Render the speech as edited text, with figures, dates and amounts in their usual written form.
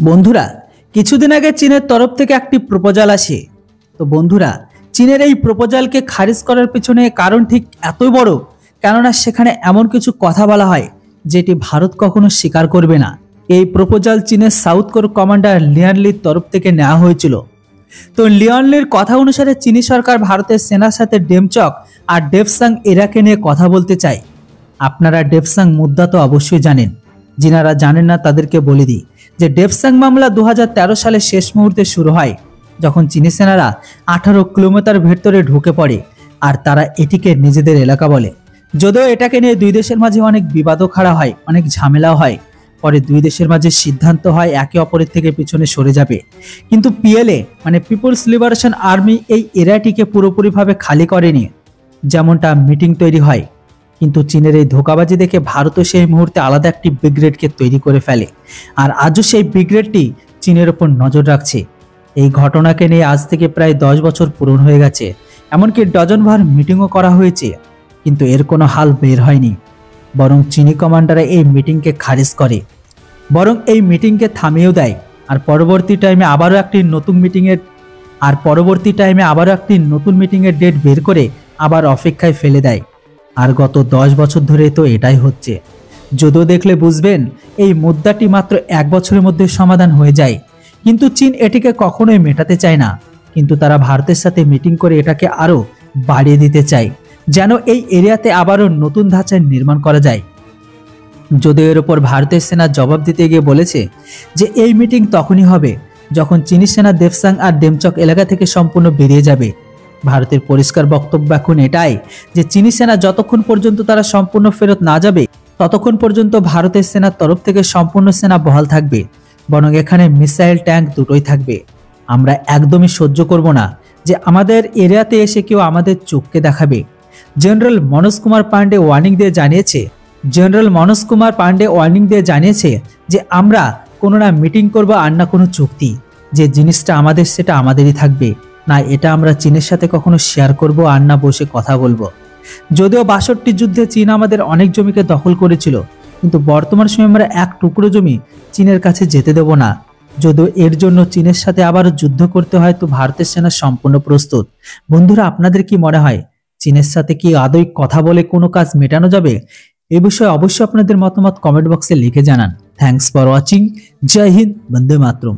বন্ধুরা, কিছুদিন আগে চীনের তরফ থেকে একটি প্রপোজাল আসে। তো বন্ধুরা, চীনের এই প্রপোজালকে খারিজ করার পেছনে কারণ ঠিক এতই বড়, কেননা সেখানে এমন কিছু কথা বলা হয় যেটি ভারত কখনো স্বীকার করবে না। এই প্রপোজাল চীনের সাউথ কোর কমান্ডার লিয়ান লির তরফ থেকে নেওয়া হয়েছিল। তো লিয়ান লির কথা অনুসারে চীনী সরকার ভারতের সেনার সাথে ডেমচক আর ডেপসাং এরাকে নিয়ে কথা বলতে চায়। আপনারা ডেপসাং মুদ্রা তো অবশ্যই জানেন, যিনারা জানেন না তাদেরকে বলে দিই যে ডেপসাং মামলা 2013 সালে শেষ মুহূর্তে শুরু হয়, যখন চীনী সেনারা 18 কিলোমিটার ভেতরে ঢুকে পড়ে আর তারা এটিকে নিজেদের এলাকা বলে। যদিও এটাকে নিয়ে দুই দেশের মাঝে অনেক বিবাদও খাড়া হয়, অনেক ঝামেলাও হয়। পরে দুই দেশের মাঝে সিদ্ধান্ত হয় একে অপরের থেকে পিছনে সরে যাবে, কিন্তু পিএলএ মানে পিপলস লিবারেশন আর্মি এই এরিয়াটিকে পুরোপুরিভাবে খালি করেনি। যেমনটা মিটিং তৈরি হয়, কিন্তু চীনের এই ধোঁকাবাজি দেখে ভারতও সেই মুহূর্তে আলাদা একটি ব্রিগেডকে তৈরি করে ফেলে, আর আজও সেই ব্রিগেডটি চীনের ওপর নজর রাখছে। এই ঘটনাকে নিয়ে আজ থেকে প্রায় 10 বছর পূরণ হয়ে গেছে, এমনকি ডজনভর মিটিংও করা হয়েছে, কিন্তু এর কোনো হাল বের হয়নি। বরং চীনী কমান্ডাররা এই মিটিংকে খারিজ করে, বরং এই মিটিংকে থামিয়েও দেয়। আর পরবর্তী টাইমে আবারও একটি নতুন মিটিংয়ের ডেট বের করে আবার অপেক্ষায় ফেলে দেয়। আর গত 10 বছর ধরে তো এটাই হচ্ছে। যদিও দেখলে বুঝবেন এই মুদ্রাটি মাত্র 1 বছরের মধ্যে সমাধান হয়ে যায়, কিন্তু চীন এটিকে কখনোই মেটাতে চায় না। কিন্তু তারা ভারতের সাথে মিটিং করে এটাকে আরও বাড়িয়ে দিতে চায়, যেন এই এরিয়াতে আবারও নতুন ধাঁচায় নির্মাণ করা যায়। যদিও এর উপর ভারতের সেনা জবাব দিতে গিয়ে বলেছে যে এই মিটিং তখনই হবে যখন চীনী সেনা দেপসাং আর ডেমচক এলাকা থেকে সম্পূর্ণ বেরিয়ে যাবে। ভারতের পরিষ্কার বক্তব্য এখন এটাই যে চীনী সেনা যতক্ষণ পর্যন্ত তারা সম্পূর্ণ ফেরত না যাবে, ততক্ষণ পর্যন্ত ভারতের সেনার তরফ থেকে সম্পূর্ণ সেনা বহাল থাকবে, বরং এখানে মিসাইল ট্যাঙ্ক দুটোই থাকবে। আমরা একদমই সহ্য করব না যে আমাদের এরিয়াতে এসে কেউ আমাদের চোখকে দেখাবে। জেনারেল মনোজ কুমার পান্ডে ওয়ার্নিং দিয়ে জানিয়েছে যে আমরা কোনো না মিটিং করব আর না কোনো চুক্তি। যে জিনিসটা আমাদের সেটা আমাদেরই থাকবে, না এটা আমরা চীনের সাথে কখনো শেয়ার করব আর না বসে কথা বলবো। যদিও 62 যুদ্ধে চীন আমাদের অনেক জমিকে দখল করেছিল, কিন্তু বর্তমান সময়ে আমরা এক টুকরো জমি চীনের কাছে যেতে দেব না। যদিও এর জন্য চীনের সাথে আবারও যুদ্ধ করতে হয়, তো ভারতের সেনা সম্পূর্ণ প্রস্তুত। বন্ধুরা, আপনাদের কি মনে হয় চীনের সাথে কি আদৌ কথা বলে কোনো কাজ মেটানো যাবে? এই বিষয়ে অবশ্যই আপনাদের মতামত কমেন্ট বক্সে লিখে জানান। Thanks for watching. জয় হিন্দ, বন্দে মাতরম।